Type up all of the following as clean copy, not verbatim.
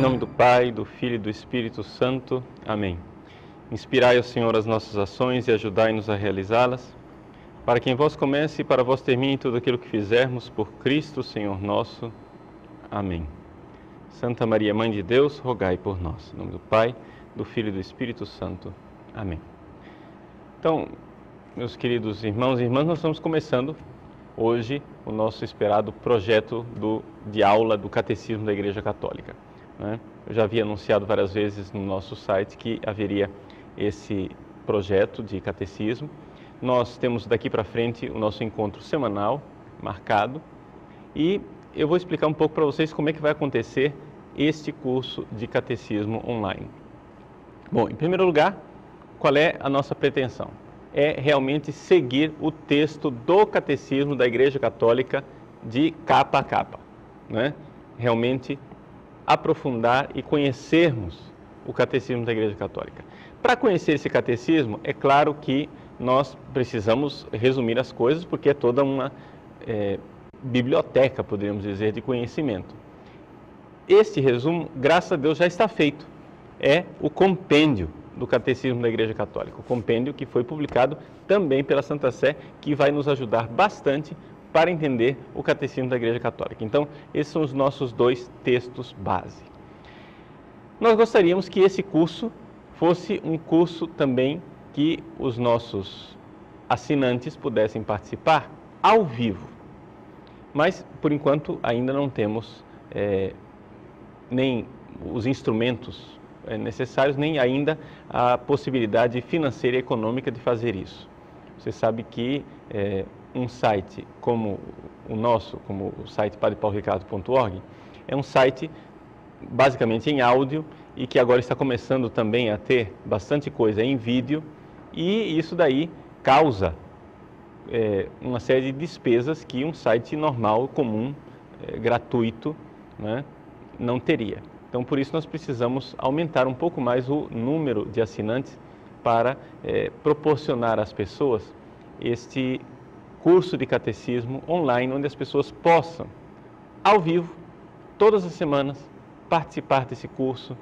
nome do Pai, do Filho e do Espírito Santo. Amém. Inspirai, ó Senhor, as nossas ações e ajudai-nos a realizá-las, para que em vós comece e para vós termine tudo aquilo que fizermos por Cristo, Senhor nosso. Amém. Santa Maria, Mãe de Deus, rogai por nós. Em nome do Pai, do Filho e do Espírito Santo. Amém. Então, meus queridos irmãos e irmãs, nós estamos começando hoje o nosso esperado projeto de aula do Catecismo da Igreja Católica. Eu já havia anunciado várias vezes no nosso site que haveria esse projeto de catecismo. Nós temos daqui para frente o nosso encontro semanal marcado e eu vou explicar um pouco para vocês como é que vai acontecer este curso de catecismo online. Bom, em primeiro lugar, qual é a nossa pretensão? É realmente seguir o texto do Catecismo da Igreja Católica de capa a capa, Realmente aprofundar e conhecermos o Catecismo da Igreja Católica. Para conhecer esse catecismo, é claro que nós precisamos resumir as coisas, porque é toda uma biblioteca, poderíamos dizer, de conhecimento. Este resumo, graças a Deus, já está feito. É o compêndio do Catecismo da Igreja Católica, o compêndio que foi publicado também pela Santa Sé, que vai nos ajudar bastante para entender o Catecismo da Igreja Católica. Então, esses são os nossos dois textos base. Nós gostaríamos que esse curso fosse um curso também que os nossos assinantes pudessem participar ao vivo. Mas, por enquanto, ainda não temos nem os instrumentos necessários, nem ainda a possibilidade financeira e econômica de fazer isso. Você sabe que um site como o nosso, como o site padrepauloricardo.org, é um site basicamente em áudio e que agora está começando também a ter bastante coisa em vídeo, e isso daí causa uma série de despesas que um site normal, comum, gratuito, não teria. Então, por isso, nós precisamos aumentar um pouco mais o número de assinantes para proporcionar às pessoas este curso de catecismo online, onde as pessoas possam, ao vivo, todas as semanas, participar desse curso,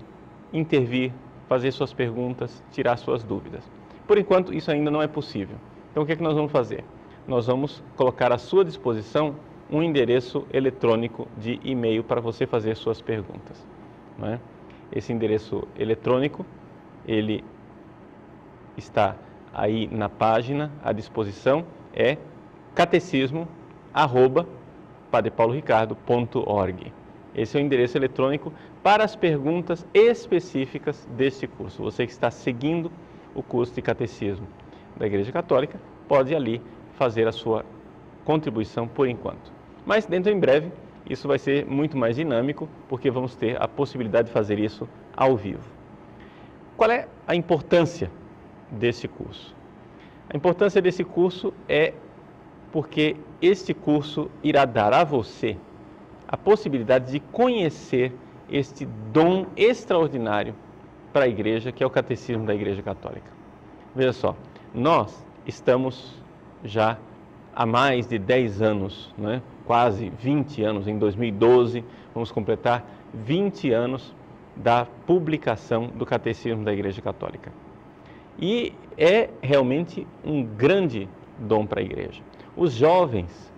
intervir, fazer suas perguntas, tirar suas dúvidas. Por enquanto, isso ainda não é possível. Então, o que é que nós vamos fazer? Nós vamos colocar à sua disposição um endereço eletrônico de e-mail para você fazer suas perguntas. Esse endereço eletrônico, ele está aí na página à disposição, é catecismo@padrepauloricardo.org. Esse é o endereço eletrônico para as perguntas específicas deste curso. Você que está seguindo o curso de catecismo da Igreja Católica, pode ali fazer a sua contribuição por enquanto. Mas dentro em breve, isso vai ser muito mais dinâmico, porque vamos ter a possibilidade de fazer isso ao vivo. Qual é a importância desse curso? A importância desse curso é porque este curso irá dar a você a possibilidade de conhecer este dom extraordinário para a Igreja, que é o Catecismo da Igreja Católica. Veja só, nós estamos já há mais de 10 anos, quase 20 anos, em 2012, vamos completar 20 anos da publicação do Catecismo da Igreja Católica. E é realmente um grande dom para a Igreja. Os jovens,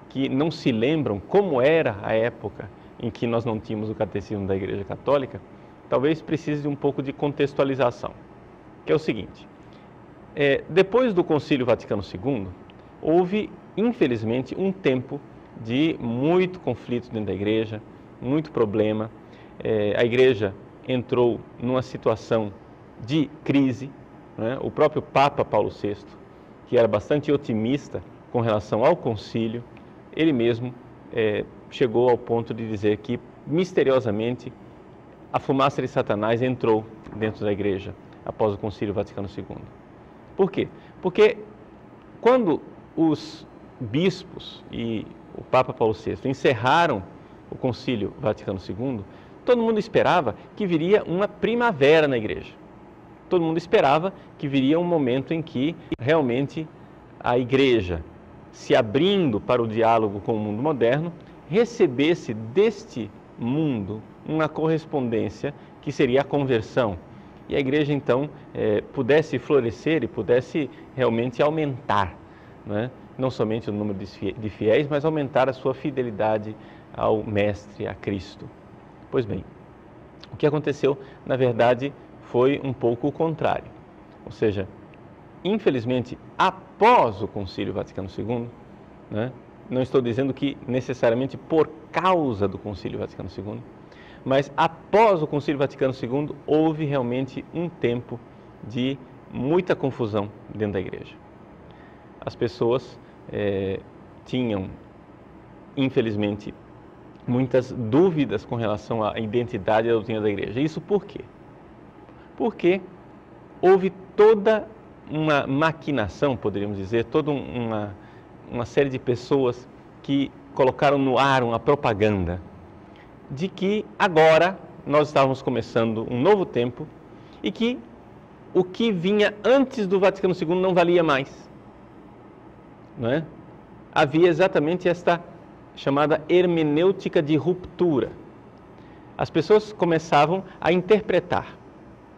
que não se lembram como era a época em que nós não tínhamos o Catecismo da Igreja Católica, talvez precise de um pouco de contextualização, que é o seguinte: depois do Concílio Vaticano II, houve, infelizmente, um tempo de muito conflito dentro da Igreja, muito problema. A Igreja entrou numa situação de crise. O próprio Papa Paulo VI, que era bastante otimista com relação ao concílio, ele mesmo chegou ao ponto de dizer que, misteriosamente, a fumaça de Satanás entrou dentro da Igreja após o Concílio Vaticano II. Por quê? Porque quando os bispos e o Papa Paulo VI encerraram o Concílio Vaticano II, todo mundo esperava que viria uma primavera na Igreja. Todo mundo esperava que viria um momento em que realmente a Igreja, se abrindo para o diálogo com o mundo moderno, recebesse deste mundo uma correspondência que seria a conversão. E a igreja, então, pudesse florescer e pudesse realmente aumentar, né? Não somente o número de fiéis, mas aumentar a sua fidelidade ao Mestre, a Cristo. Pois bem, o que aconteceu, na verdade, foi um pouco o contrário. Ou seja, infelizmente, após o Concílio Vaticano II, né, não estou dizendo que necessariamente por causa do Concílio Vaticano II, mas após o Concílio Vaticano II, houve realmente um tempo de muita confusão dentro da igreja. As pessoas tinham, infelizmente, muitas dúvidas com relação à identidade e à doutrina da igreja. Isso por quê? Porque houve toda uma maquinação, poderíamos dizer, toda uma série de pessoas que colocaram no ar uma propaganda de que agora nós estávamos começando um novo tempo e que o que vinha antes do Vaticano II não valia mais. Não é? Havia exatamente esta chamada hermenêutica de ruptura. As pessoas começavam a interpretar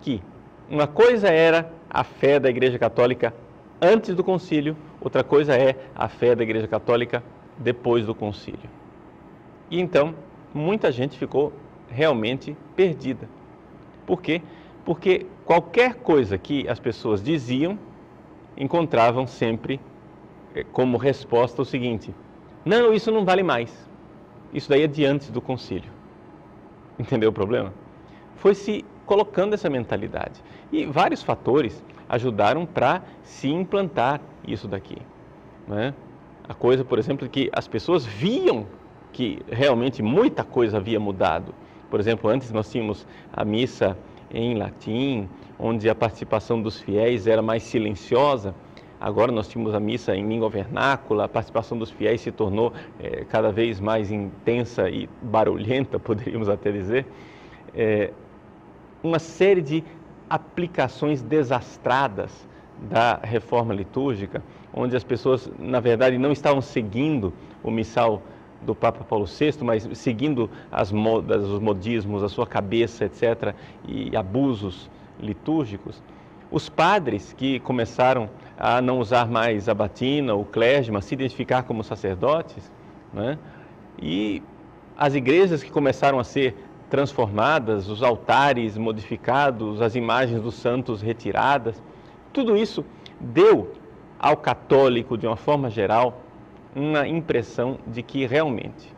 que uma coisa era a fé da Igreja Católica antes do concílio, outra coisa é a fé da Igreja Católica depois do concílio. E então, muita gente ficou realmente perdida. Por quê? Porque qualquer coisa que as pessoas diziam, encontravam sempre como resposta o seguinte: não, isso não vale mais. Isso daí é de antes do concílio. Entendeu o problema? Foi se colocando essa mentalidade. E vários fatores ajudaram para se implantar isso daqui, né? A coisa, por exemplo, que as pessoas viam que realmente muita coisa havia mudado. Por exemplo, antes nós tínhamos a missa em latim, onde a participação dos fiéis era mais silenciosa. Agora nós tínhamos a missa em língua vernácula, a participação dos fiéis se tornou cada vez mais intensa e barulhenta, poderíamos até dizer. Uma série de aplicações desastradas da reforma litúrgica, onde as pessoas, na verdade, não estavam seguindo o missal do Papa Paulo VI, mas seguindo as modas, os modismos, a sua cabeça, etc., e abusos litúrgicos. Os padres que começaram a não usar mais a batina, o clérigma, se identificar como sacerdotes, né? E as igrejas que começaram a ser transformadas, os altares modificados, as imagens dos santos retiradas, tudo isso deu ao católico, de uma forma geral, uma impressão de que realmente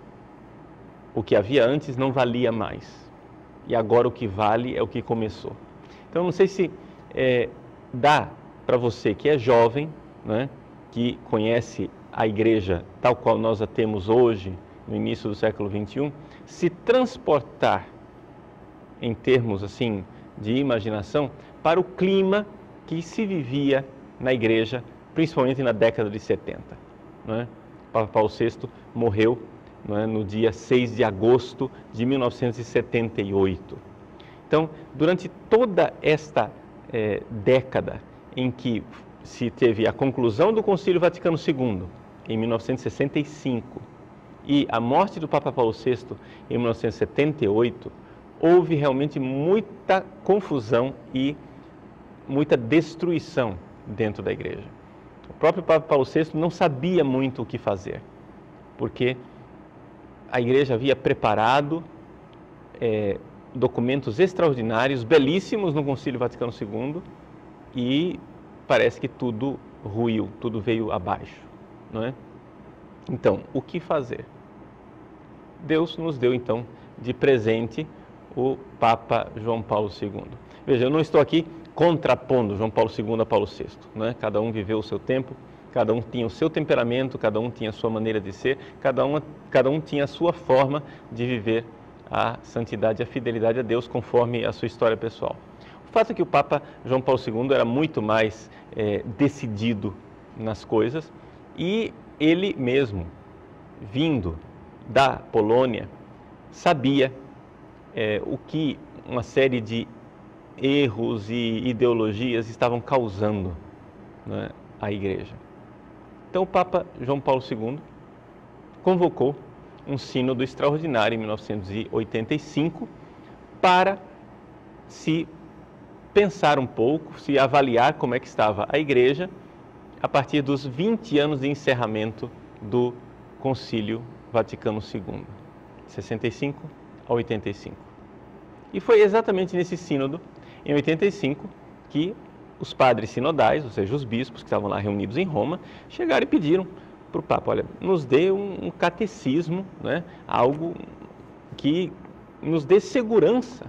o que havia antes não valia mais. E agora o que vale é o que começou. Então, não sei se dá para você que é jovem, né, que conhece a igreja tal qual nós a temos hoje, no início do século XXI, se transportar em termos assim de imaginação para o clima que se vivia na igreja, principalmente na década de 70. Não é? O Papa Paulo VI morreu, não é, no dia 6 de agosto de 1978. Então, durante toda esta década em que se teve a conclusão do Concílio Vaticano II, em 1965, e a morte do Papa Paulo VI, em 1978, houve realmente muita confusão e muita destruição dentro da igreja. O próprio Papa Paulo VI não sabia muito o que fazer, porque a igreja havia preparado documentos extraordinários, belíssimos no Concílio Vaticano II, e parece que tudo ruiu, tudo veio abaixo, não é? Então, o que fazer? Deus nos deu, então, de presente o Papa João Paulo II. Veja, eu não estou aqui contrapondo João Paulo II a Paulo VI, né? Cada um viveu o seu tempo, cada um tinha o seu temperamento, cada um tinha a sua maneira de ser, cada um tinha a sua forma de viver a santidade e a fidelidade a Deus conforme a sua história pessoal. O fato é que o Papa João Paulo II era muito mais decidido nas coisas, e ele mesmo, vindo da Polônia, sabia o que uma série de erros e ideologias estavam causando, né, à igreja. Então o Papa João Paulo II convocou um sínodo extraordinário em 1985 para se pensar um pouco, se avaliar como é que estava a Igreja a partir dos 20 anos de encerramento do Concílio Vaticano II, 65 a 85. E foi exatamente nesse sínodo, em 85, que os padres sinodais, ou seja, os bispos que estavam lá reunidos em Roma, chegaram e pediram para o Papa, olha, nos dê um catecismo, né, algo que nos dê segurança,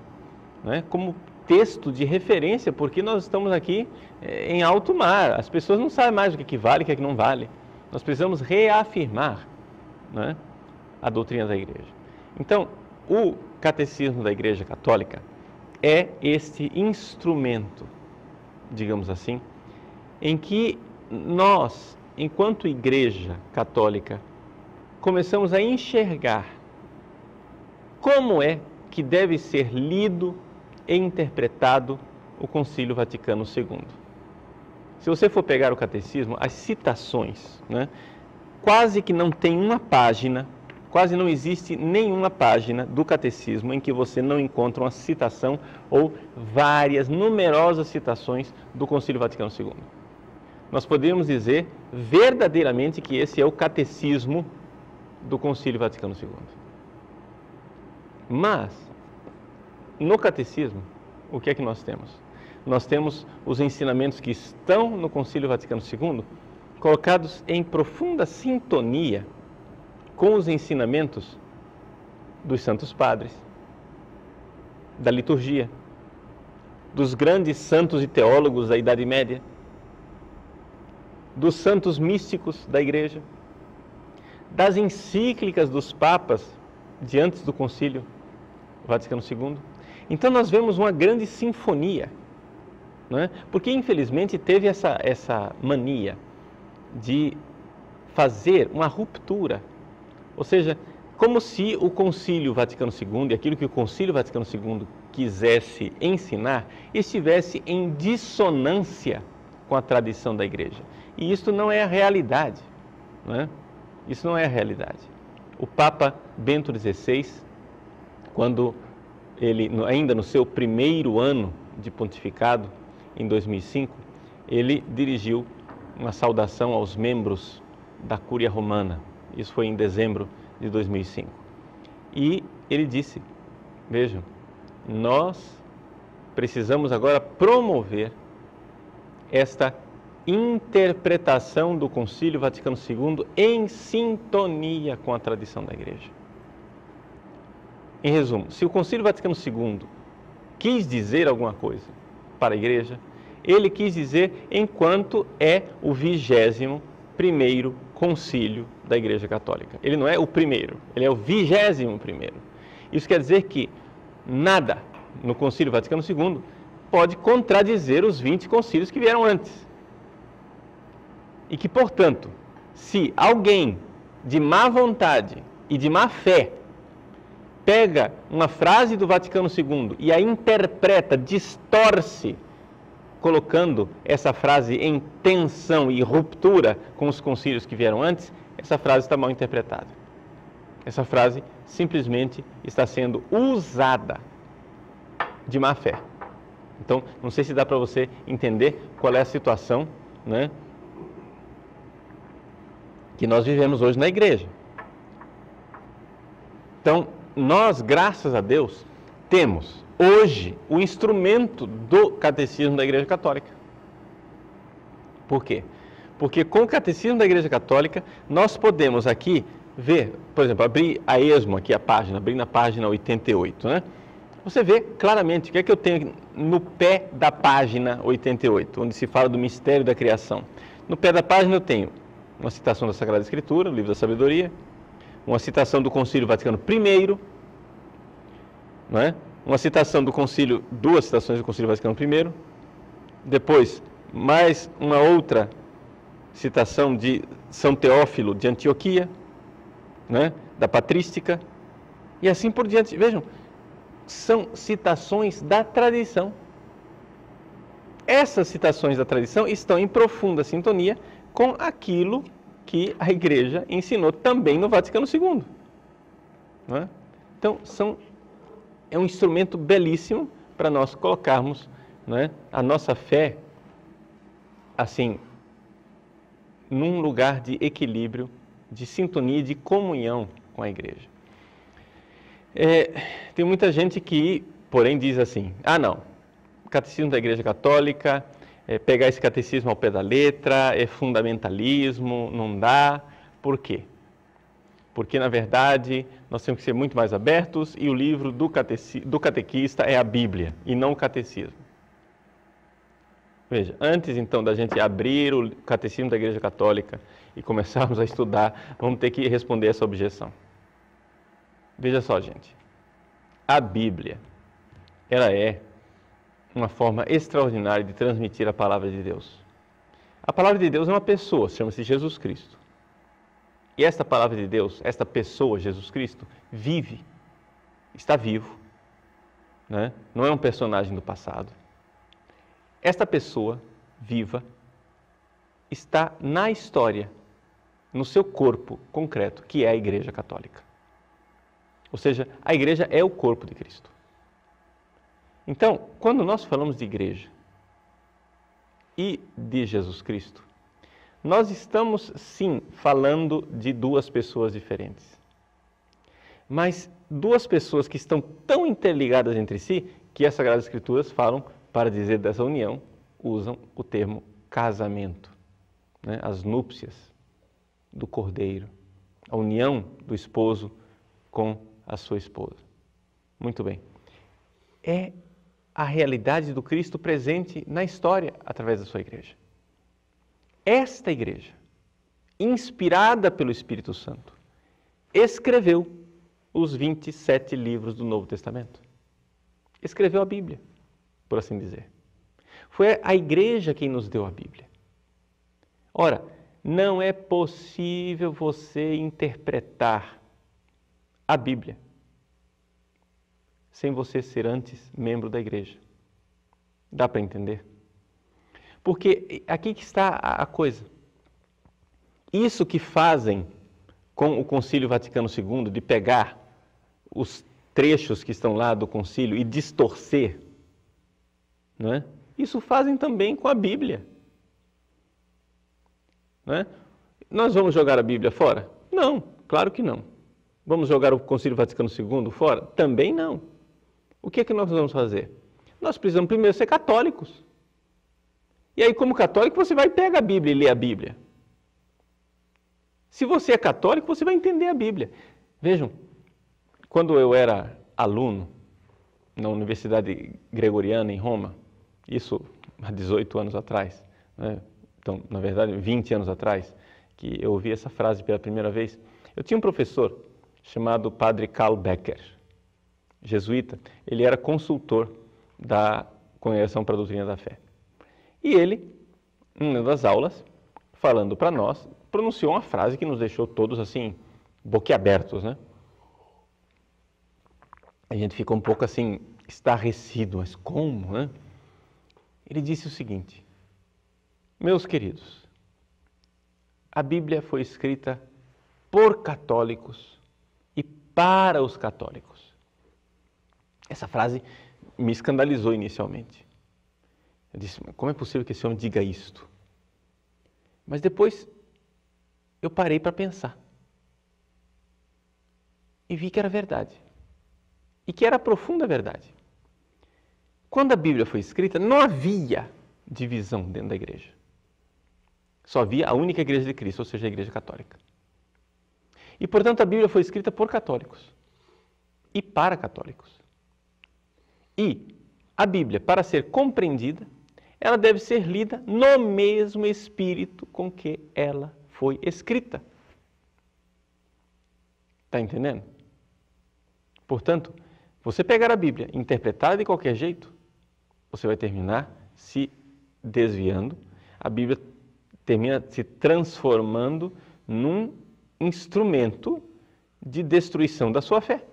né, como texto de referência, porque nós estamos aqui em alto mar, as pessoas não sabem mais o que vale e o que não vale. Nós precisamos reafirmar, né, a doutrina da Igreja. Então, o Catecismo da Igreja Católica é este instrumento, digamos assim, em que nós, enquanto Igreja Católica, começamos a enxergar como é que deve ser lido e interpretado o Concílio Vaticano II. Se você for pegar o Catecismo, as citações, né, quase que não tem uma página, quase não existe nenhuma página do Catecismo em que você não encontra uma citação ou várias, numerosas citações do Concílio Vaticano II. Nós podemos dizer verdadeiramente que esse é o Catecismo do Concílio Vaticano II. Mas, no Catecismo, o que é que nós temos? Nós temos os ensinamentos que estão no Concílio Vaticano II colocados em profunda sintonia com os ensinamentos dos Santos Padres, da liturgia, dos grandes santos e teólogos da Idade Média, dos santos místicos da Igreja, das encíclicas dos papas de antes do Concílio Vaticano II. Então nós vemos uma grande sinfonia, não é? Porque infelizmente teve essa mania de fazer uma ruptura, ou seja, como se o Concílio Vaticano II e aquilo que o Concílio Vaticano II quisesse ensinar estivesse em dissonância com a tradição da Igreja. E isso não é a realidade, não é? Isso não é a realidade. O Papa Bento XVI, quando ele, ainda no seu primeiro ano de pontificado, em 2005, ele dirigiu uma saudação aos membros da Cúria Romana. Isso foi em dezembro de 2005. E ele disse, vejam, nós precisamos agora promover esta interpretação do Concílio Vaticano II em sintonia com a tradição da Igreja. Em resumo, se o Concílio Vaticano II quis dizer alguma coisa para a Igreja, ele quis dizer enquanto é o 21º concílio da Igreja Católica. Ele não é o primeiro, ele é o 21º. Isso quer dizer que nada no Concílio Vaticano II pode contradizer os 20 concílios que vieram antes. E que, portanto, se alguém de má vontade e de má fé pega uma frase do Vaticano II e a interpreta, distorce, colocando essa frase em tensão e ruptura com os concílios que vieram antes, essa frase está mal interpretada. Essa frase simplesmente está sendo usada de má fé. Então, não sei se dá para você entender qual é a situação, né, que nós vivemos hoje na Igreja. Então, nós, graças a Deus, temos hoje o instrumento do Catecismo da Igreja Católica. Por quê? Porque com o Catecismo da Igreja Católica, nós podemos aqui ver, por exemplo, abrir a esmo aqui a página, abrir na página 88, né? Você vê claramente o que é que eu tenho no pé da página 88, onde se fala do mistério da criação. No pé da página eu tenho uma citação da Sagrada Escritura, o Livro da Sabedoria, uma citação do Concílio Vaticano I, não é? Uma citação do Concílio, duas citações do Concílio Vaticano I, depois mais uma outra citação de São Teófilo de Antioquia, né? Da Patrística, e assim por diante. Vejam, são citações da tradição. Essas citações da tradição estão em profunda sintonia com aquilo que a Igreja ensinou também no Vaticano II. não é? Então, é um instrumento belíssimo para nós colocarmos, não é, a nossa fé, assim, num lugar de equilíbrio, de sintonia, de comunhão com a igreja. Tem muita gente que, porém, diz assim, não, o catecismo da Igreja Católica, pegar esse catecismo ao pé da letra, é fundamentalismo, não dá. Por quê? Porque, na verdade, nós temos que ser muito mais abertos e o livro do catequista é a Bíblia e não o catecismo. Veja, antes então da gente abrir o catecismo da Igreja Católica e começarmos a estudar, vamos ter que responder essa objeção. Veja só, gente, a Bíblia, ela é uma forma extraordinária de transmitir a palavra de Deus. A palavra de Deus é uma pessoa, chama-se Jesus Cristo. E esta palavra de Deus, esta pessoa, Jesus Cristo, vive, está vivo, né? Não é um personagem do passado. Esta pessoa viva está na história, no seu corpo concreto, que é a Igreja Católica. Ou seja, a igreja é o corpo de Cristo. Então, quando nós falamos de igreja e de Jesus Cristo, nós estamos, sim, falando de duas pessoas diferentes. Mas duas pessoas que estão tão interligadas entre si, que as Sagradas Escrituras falam, para dizer dessa união, usam o termo casamento, né? As núpcias do cordeiro, a união do esposo com a sua esposa. Muito bem. É a realidade do Cristo presente na história através da sua igreja. Esta igreja, inspirada pelo Espírito Santo, escreveu os 27 livros do Novo Testamento. Escreveu a Bíblia, por assim dizer. Foi a igreja quem nos deu a Bíblia. Ora, não é possível você interpretar a Bíblia sem você ser antes membro da igreja. Dá para entender? Porque aqui que está a coisa. Isso que fazem com o Concílio Vaticano II, de pegar os trechos que estão lá do concílio e distorcer, não é? Isso fazem também com a Bíblia. Não é? Nós vamos jogar a Bíblia fora? Não, claro que não. Vamos jogar o Concílio Vaticano II fora? Também não. O que é que nós vamos fazer? Nós precisamos primeiro ser católicos. E aí, como católico, você vai pegar a Bíblia e ler a Bíblia. Se você é católico, você vai entender a Bíblia. Vejam, quando eu era aluno na Universidade Gregoriana em Roma, isso há 18 anos atrás, né? Então, na verdade, 20 anos atrás, que eu ouvi essa frase pela primeira vez, eu tinha um professor chamado Padre Karl Becker, jesuíta. Ele era consultor da Congregação para a Doutrina da Fé. E ele, em uma das aulas, falando para nós, pronunciou uma frase que nos deixou todos assim, boquiabertos, né? A gente ficou um pouco assim, estarrecido, mas como, né? Ele disse o seguinte: meus queridos, a Bíblia foi escrita por católicos e para os católicos. Essa frase me escandalizou inicialmente. Eu disse, como é possível que esse homem diga isto? Mas depois eu parei para pensar. E vi que era verdade. E que era a profunda verdade. Quando a Bíblia foi escrita, não havia divisão dentro da igreja. Só havia a única igreja de Cristo, ou seja, a Igreja Católica. E, portanto, a Bíblia foi escrita por católicos e para católicos. E a Bíblia, para ser compreendida, ela deve ser lida no mesmo espírito com que ela foi escrita. Está entendendo? Portanto, você pegar a Bíblia interpretada de qualquer jeito, você vai terminar se desviando. A Bíblia termina se transformando num instrumento de destruição da sua fé.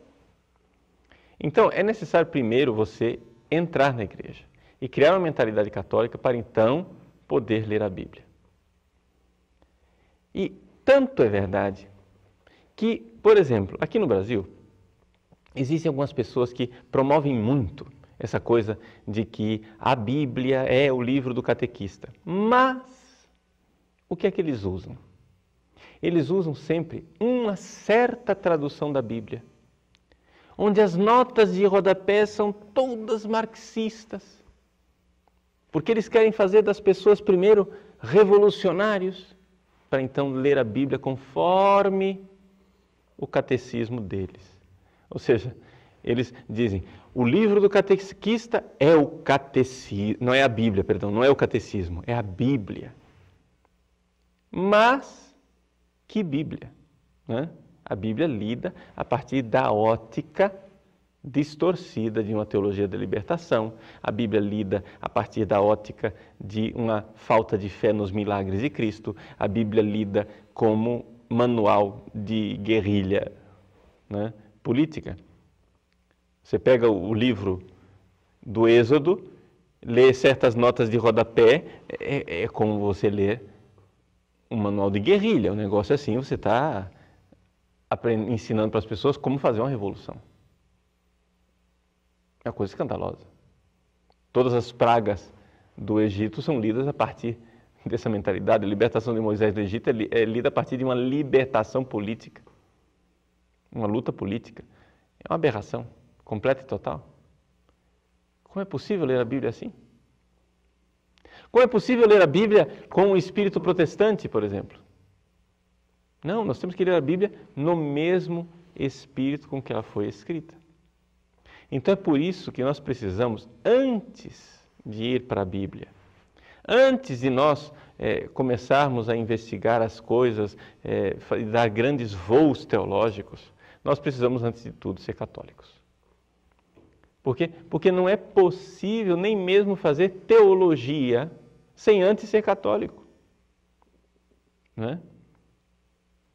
Então, é necessário primeiro você entrar na igreja e criar uma mentalidade católica para então poder ler a Bíblia. E tanto é verdade que, por exemplo, aqui no Brasil, existem algumas pessoas que promovem muito essa coisa de que a Bíblia é o livro do catequista. Mas o que é que eles usam? Eles usam sempre uma certa tradução da Bíblia, onde as notas de rodapé são todas marxistas, porque eles querem fazer das pessoas, primeiro, revolucionários, para então ler a Bíblia conforme o catecismo deles. Ou seja, eles dizem, o livro do catequista é o catecismo, não é a Bíblia, perdão, não é o catecismo, é a Bíblia. Mas, que Bíblia? Né? A Bíblia lida a partir da ótica distorcida de uma teologia da libertação. A Bíblia lida a partir da ótica de uma falta de fé nos milagres de Cristo. A Bíblia lida como manual de guerrilha, né, política. Você pega o livro do Êxodo, lê certas notas de rodapé, é como você ler um manual de guerrilha. Um negócio assim, você está ensinando para as pessoas como fazer uma revolução. É uma coisa escandalosa. Todas as pragas do Egito são lidas a partir dessa mentalidade. A libertação de Moisés do Egito é lida a partir de uma libertação política, uma luta política. É uma aberração completa e total. Como é possível ler a Bíblia assim? Como é possível ler a Bíblia com um espírito protestante, por exemplo? Não, nós temos que ler a Bíblia no mesmo espírito com que ela foi escrita. Então é por isso que nós precisamos, antes de ir para a Bíblia, antes de nós começarmos a investigar as coisas, dar grandes voos teológicos, nós precisamos, antes de tudo, ser católicos. Por quê? Porque não é possível nem mesmo fazer teologia sem antes ser católico. Não é?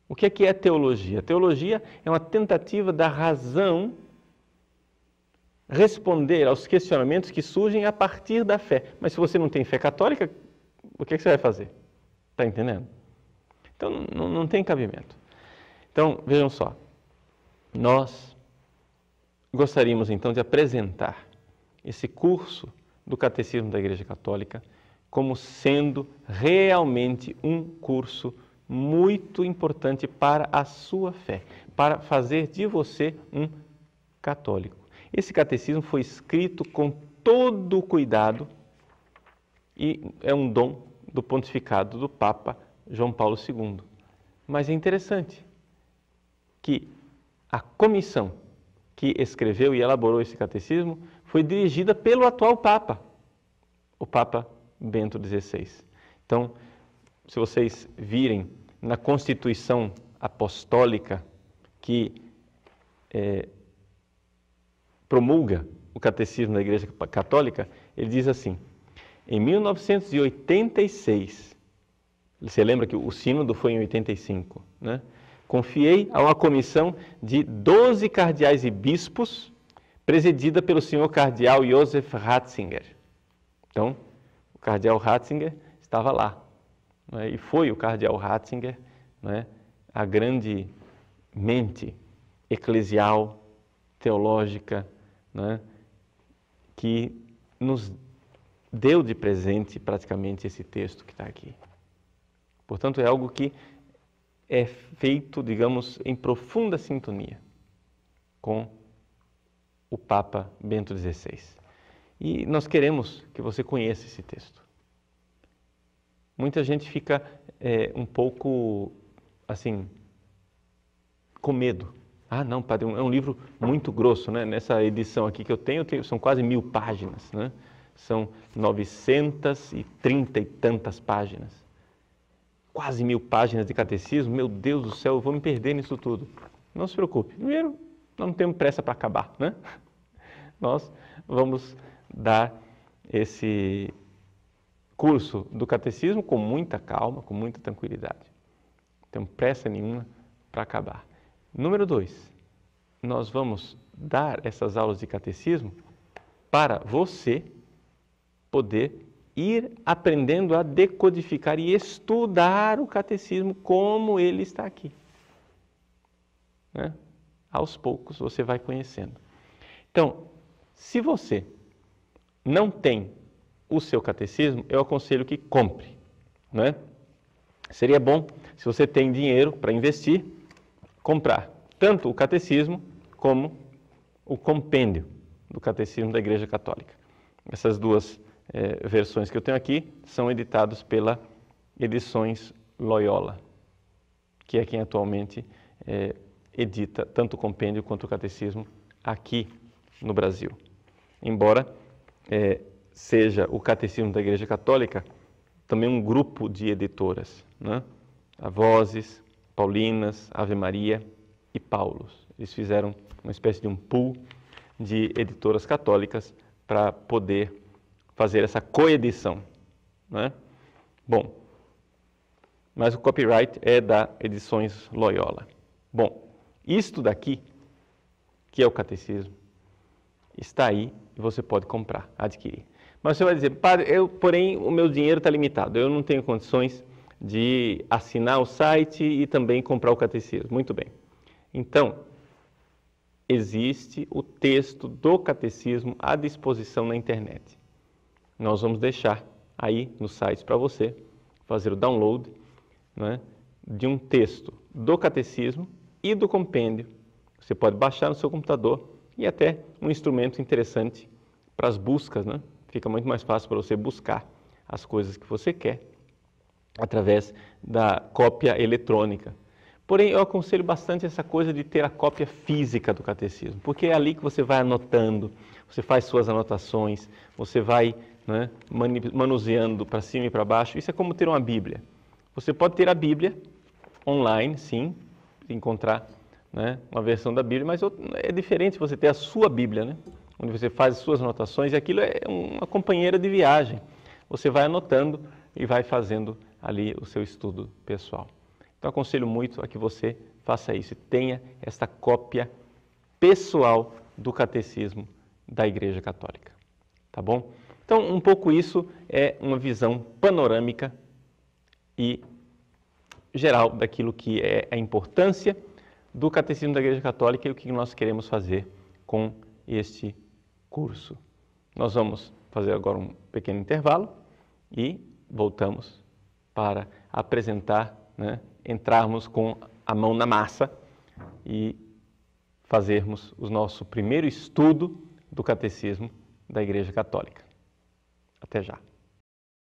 O que é teologia? Teologia é uma tentativa da razão responder aos questionamentos que surgem a partir da fé. Mas se você não tem fé católica, o que você vai fazer? Está entendendo? Então não tem cabimento. Então, vejam só, nós gostaríamos então de apresentar esse curso do Catecismo da Igreja Católica como sendo realmente um curso muito importante para a sua fé, para fazer de você um católico. Esse catecismo foi escrito com todo o cuidado e é um dom do pontificado do Papa João Paulo II. Mas é interessante que a comissão que escreveu e elaborou esse catecismo foi dirigida pelo atual Papa, o Papa Bento XVI. Então, se vocês virem na Constituição Apostólica que promulga o Catecismo da Igreja Católica, ele diz assim, em 1986, você lembra que o sínodo foi em 85, né? Confiei a uma comissão de 12 cardeais e bispos, presidida pelo senhor cardeal Josef Ratzinger. Então, o cardeal Ratzinger estava lá, né? E foi o cardeal Ratzinger, né, a grande mente eclesial, teológica, né, que nos deu de presente praticamente esse texto que está aqui. Portanto, é algo que é feito, digamos, em profunda sintonia com o Papa Bento XVI. E nós queremos que você conheça esse texto. Muita gente fica um pouco, assim, com medo. Ah, não, padre, é um livro muito grosso, né? Nessa edição aqui que eu tenho são quase 1000 páginas, né? São 930 e tantas páginas. Quase 1000 páginas de catecismo. Meu Deus do céu, eu vou me perder nisso tudo. Não se preocupe. Primeiro, nós não temos pressa para acabar, né? Nós vamos dar esse curso do catecismo com muita calma, com muita tranquilidade. Não temos pressa nenhuma para acabar. Número 2, nós vamos dar essas aulas de catecismo para você poder ir aprendendo a decodificar e estudar o catecismo como ele está aqui. Né? aos poucos você vai conhecendo. Então, se você não tem o seu catecismo, eu aconselho que compre, né? Seria bom, se você tem dinheiro para investir, comprar tanto o catecismo como o compêndio do Catecismo da Igreja Católica. Essas duas versões que eu tenho aqui são editados pela Edições Loyola, que é quem atualmente edita tanto o compêndio quanto o catecismo aqui no Brasil. Embora seja o Catecismo da Igreja Católica também um grupo de editoras, né? A Vozes, Paulinas, Ave Maria e Paulos. Eles fizeram uma espécie de um pool de editoras católicas para poder fazer essa coedição, né? Bom, mas o copyright é da Edições Loyola. Bom, isto daqui, que é o catecismo, está aí e você pode comprar, adquirir. Mas você vai dizer, padre, porém o meu dinheiro está limitado, eu não tenho condições de assinar o site e também comprar o catecismo. Muito bem. Então, existe o texto do catecismo à disposição na internet. Nós vamos deixar aí no site para você fazer o download, né, de um texto do catecismo e do compêndio. Você pode baixar no seu computador e até um instrumento interessante para as buscas, né? Fica muito mais fácil para você buscar as coisas que você quer através da cópia eletrônica. Porém, eu aconselho bastante essa coisa de ter a cópia física do catecismo, porque é ali que você vai anotando, você faz suas anotações, você vai, né, manuseando para cima e para baixo. Isso é como ter uma Bíblia. Você pode ter a Bíblia online, sim, encontrar, né, uma versão da Bíblia, mas é diferente você ter a sua Bíblia, né, onde você faz as suas anotações, e aquilo é uma companheira de viagem. Você vai anotando e vai fazendo ali o seu estudo pessoal. Então, aconselho muito a que você faça isso e tenha esta cópia pessoal do Catecismo da Igreja Católica. Tá bom? Então, um pouco isso é uma visão panorâmica e geral daquilo que é a importância do Catecismo da Igreja Católica e o que nós queremos fazer com este curso. Nós vamos fazer agora um pequeno intervalo e voltamos para apresentar, né, entrarmos com a mão na massa e fazermos o nosso primeiro estudo do Catecismo da Igreja Católica. Até já.